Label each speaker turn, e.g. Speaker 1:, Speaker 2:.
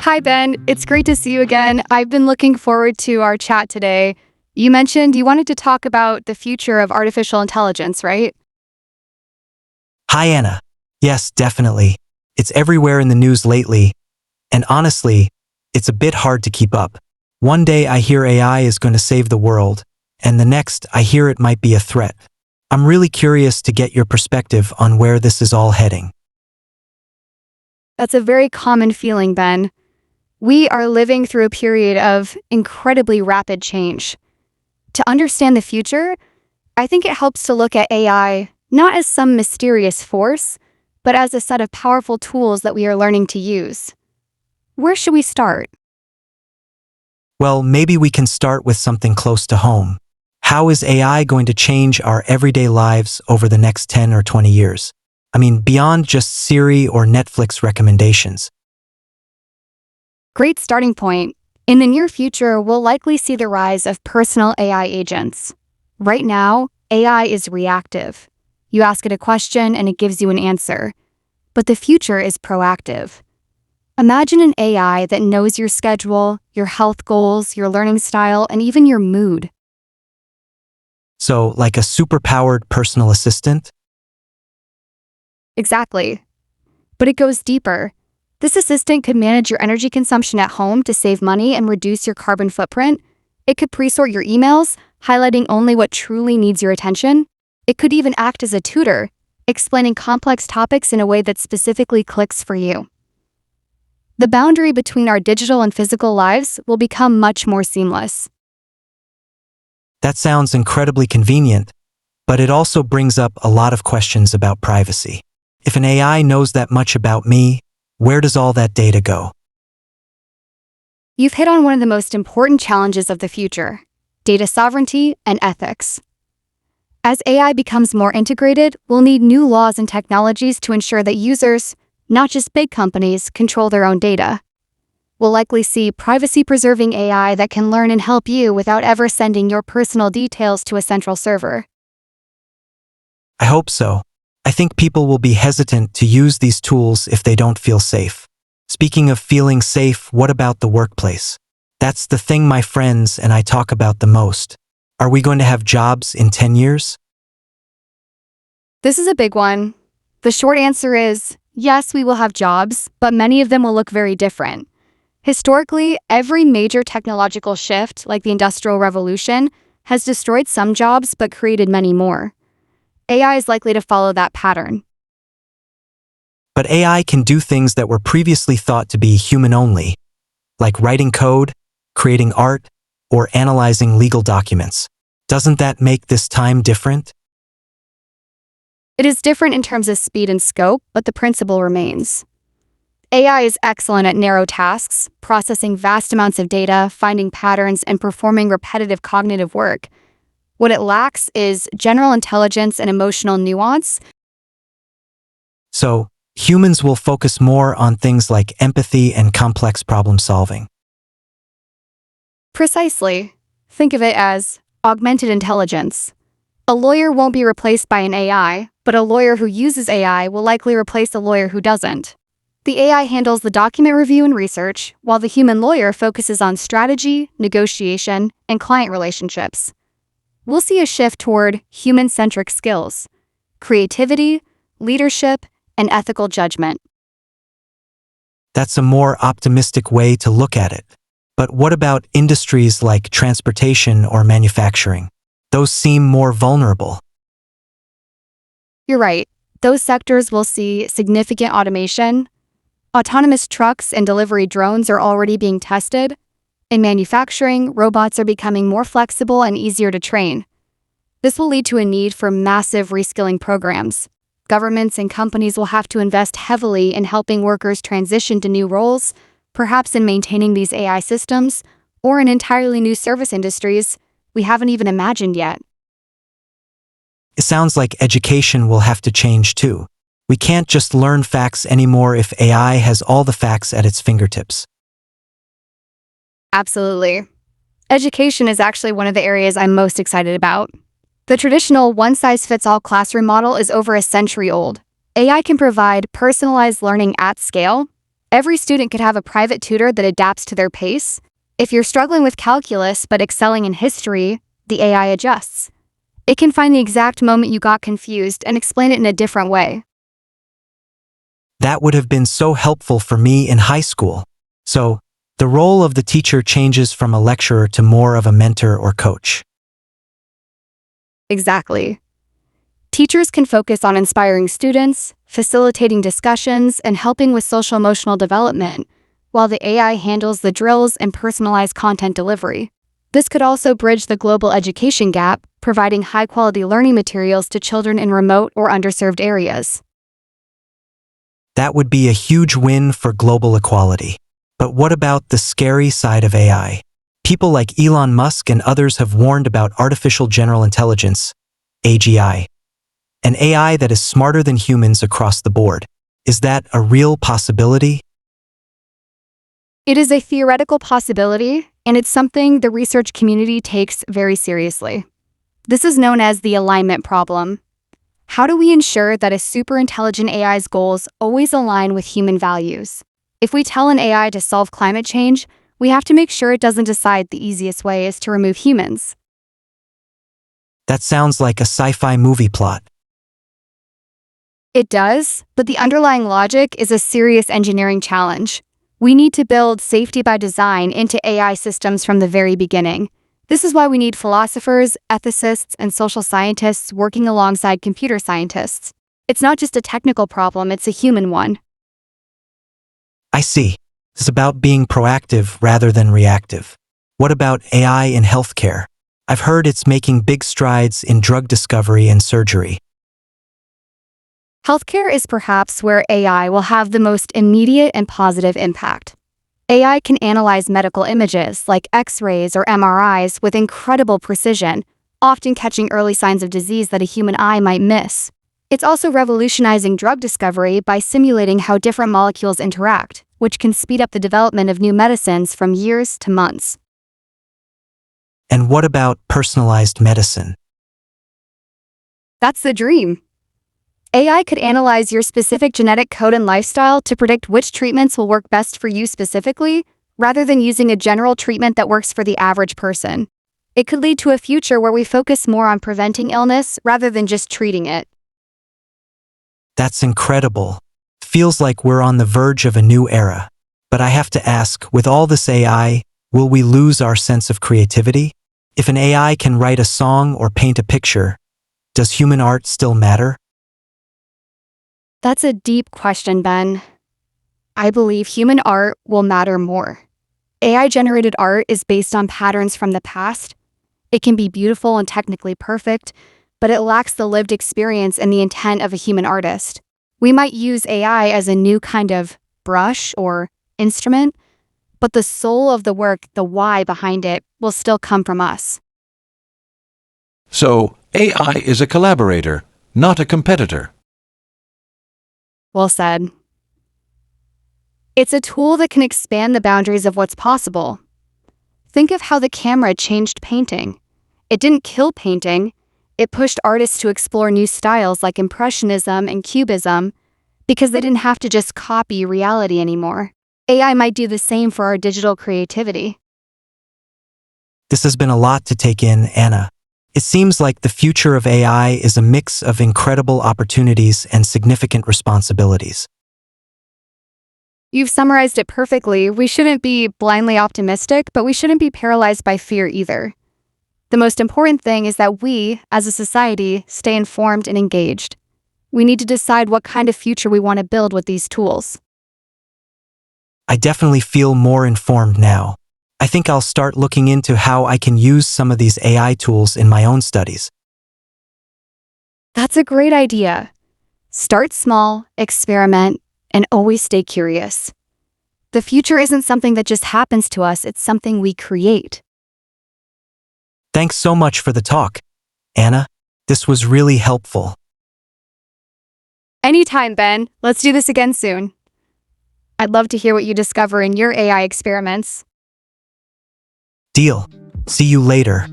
Speaker 1: Hi, Ben. It's great to see you again. I've been looking forward to our chat today. You mentioned you wanted to talk about the future of artificial intelligence, right?
Speaker 2: Hi, Anna. Yes, definitely. It's everywhere in the news lately, and honestly, it's a bit hard to keep up. One day I hear AI is going to save the world, and the next I hear it might be a threat. I'm really curious to get your perspective on where this is all heading.
Speaker 1: That's a very common feeling, Ben. We are living through a period of incredibly rapid change. To understand the future, I think it helps to look at AI not as some mysterious force, but as a set of powerful tools that we are learning to use. Where should we start?
Speaker 2: Well, maybe we can start with something close to home. How is AI going to change our everyday lives over the next 10 or 20 years? I mean, beyond just Siri or Netflix recommendations.
Speaker 1: Great starting point. In the near future, we'll likely see the rise of personal AI agents. Right now, AI is reactive. You ask it a question and it gives you an answer. But the future is proactive. Imagine an AI that knows your schedule, your health goals, your learning style, and even your mood.
Speaker 2: So, like a superpowered personal assistant?
Speaker 1: Exactly. But it goes deeper. This assistant could manage your energy consumption at home to save money and reduce your carbon footprint. It could pre-sort your emails, highlighting only what truly needs your attention. It could even act as a tutor, explaining complex topics in a way that specifically clicks for you. The boundary between our digital and physical lives will become much more seamless.
Speaker 2: That sounds incredibly convenient, but it also brings up a lot of questions about privacy. If an AI knows that much about me, where does all that data go?
Speaker 1: You've hit on one of the most important challenges of the future: data sovereignty and ethics. As AI becomes more integrated, we'll need new laws and technologies to ensure that users, not just big companies, control their own data. We'll likely see privacy-preserving AI that can learn and help you without ever sending your personal details to a central server.
Speaker 2: I hope so. I think people will be hesitant to use these tools if they don't feel safe. Speaking of feeling safe, what about the workplace? That's the thing my friends and I talk about the most. Are we going to have jobs in 10 years?
Speaker 1: This is a big one. The short answer is, yes, we will have jobs, but many of them will look very different. Historically, every major technological shift, like the Industrial Revolution, has destroyed some jobs but created many more. AI is likely to follow that pattern.
Speaker 2: But AI can do things that were previously thought to be human only, like writing code, creating art, or analyzing legal documents. Doesn't that make this time different?
Speaker 1: It is different in terms of speed and scope, but the principle remains. AI is excellent at narrow tasks, processing vast amounts of data, finding patterns, and performing repetitive cognitive work. What it lacks is general intelligence and emotional nuance.
Speaker 2: So, humans will focus more on things like empathy and complex problem solving.
Speaker 1: Precisely. Think of it as augmented intelligence. A lawyer won't be replaced by an AI, but a lawyer who uses AI will likely replace a lawyer who doesn't. The AI handles the document review and research, while the human lawyer focuses on strategy, negotiation, and client relationships. We'll see a shift toward human-centric skills, creativity, leadership, and ethical judgment.
Speaker 2: That's a more optimistic way to look at it. But what about industries like transportation or manufacturing? Those seem more vulnerable.
Speaker 1: You're right. Those sectors will see significant automation. Autonomous trucks and delivery drones are already being tested. In manufacturing, robots are becoming more flexible and easier to train. This will lead to a need for massive reskilling programs. Governments and companies will have to invest heavily in helping workers transition to new roles, perhaps in maintaining these AI systems, or in entirely new service industries we haven't even imagined yet.
Speaker 2: It sounds like education will have to change too. We can't just learn facts anymore if AI has all the facts at its fingertips.
Speaker 1: Absolutely. Education is actually one of the areas I'm most excited about. The traditional one-size-fits-all classroom model is over a century old. AI can provide personalized learning at scale. Every student could have a private tutor that adapts to their pace. If you're struggling with calculus but excelling in history, the AI adjusts. It can find the exact moment you got confused and explain it in a different way.
Speaker 2: That would have been so helpful for me in high school. So, the role of the teacher changes from a lecturer to more of a mentor or coach.
Speaker 1: Exactly. Teachers can focus on inspiring students, facilitating discussions, and helping with social-emotional development, while the AI handles the drills and personalized content delivery. This could also bridge the global education gap, providing high-quality learning materials to children in remote or underserved areas.
Speaker 2: That would be a huge win for global equality. But what about the scary side of AI? People like Elon Musk and others have warned about artificial general intelligence, AGI, an AI that is smarter than humans across the board. Is that a real possibility?
Speaker 1: It is a theoretical possibility, and it's something the research community takes very seriously. This is known as the alignment problem. How do we ensure that a superintelligent AI's goals always align with human values? If we tell an AI to solve climate change, we have to make sure it doesn't decide the easiest way is to remove humans.
Speaker 2: That sounds like a sci-fi movie plot.
Speaker 1: It does, but the underlying logic is a serious engineering challenge. We need to build safety by design into AI systems from the very beginning. This is why we need philosophers, ethicists, and social scientists working alongside computer scientists. It's not just a technical problem, it's a human one.
Speaker 2: I see. It's about being proactive rather than reactive. What about AI in healthcare? I've heard it's making big strides in drug discovery and surgery.
Speaker 1: Healthcare is perhaps where AI will have the most immediate and positive impact. AI can analyze medical images like X-rays or MRIs with incredible precision, often catching early signs of disease that a human eye might miss. It's also revolutionizing drug discovery by simulating how different molecules interact, which can speed up the development of new medicines from years to months.
Speaker 2: And what about personalized medicine?
Speaker 1: That's the dream. AI could analyze your specific genetic code and lifestyle to predict which treatments will work best for you specifically, rather than using a general treatment that works for the average person. It could lead to a future where we focus more on preventing illness rather than just treating it.
Speaker 2: That's incredible. Feels like we're on the verge of a new era. But I have to ask, with all this AI, will we lose our sense of creativity? If an AI can write a song or paint a picture, does human art still matter?
Speaker 1: That's a deep question, Ben. I believe human art will matter more. AI-generated art is based on patterns from the past. It can be beautiful and technically perfect, but it lacks the lived experience and the intent of a human artist. We might use AI as a new kind of brush or instrument, but the soul of the work, the why behind it, will still come from us.
Speaker 3: So, AI is a collaborator, not a competitor.
Speaker 1: Well said. It's a tool that can expand the boundaries of what's possible. Think of how the camera changed painting. It didn't kill painting. It pushed artists to explore new styles like Impressionism and Cubism because they didn't have to just copy reality anymore. AI might do the same for our digital creativity.
Speaker 2: This has been a lot to take in, Anna. It seems like the future of AI is a mix of incredible opportunities and significant responsibilities.
Speaker 1: You've summarized it perfectly. We shouldn't be blindly optimistic, but we shouldn't be paralyzed by fear either. The most important thing is that we, as a society, stay informed and engaged. We need to decide what kind of future we want to build with these tools.
Speaker 2: I definitely feel more informed now. I think I'll start looking into how I can use some of these AI tools in my own studies.
Speaker 1: That's a great idea. Start small, experiment, and always stay curious. The future isn't something that just happens to us, it's something we create.
Speaker 2: Thanks so much for the talk, Anna. This was really helpful.
Speaker 1: Anytime, Ben. Let's do this again soon. I'd love to hear what you discover in your AI experiments.
Speaker 2: Deal. See you later.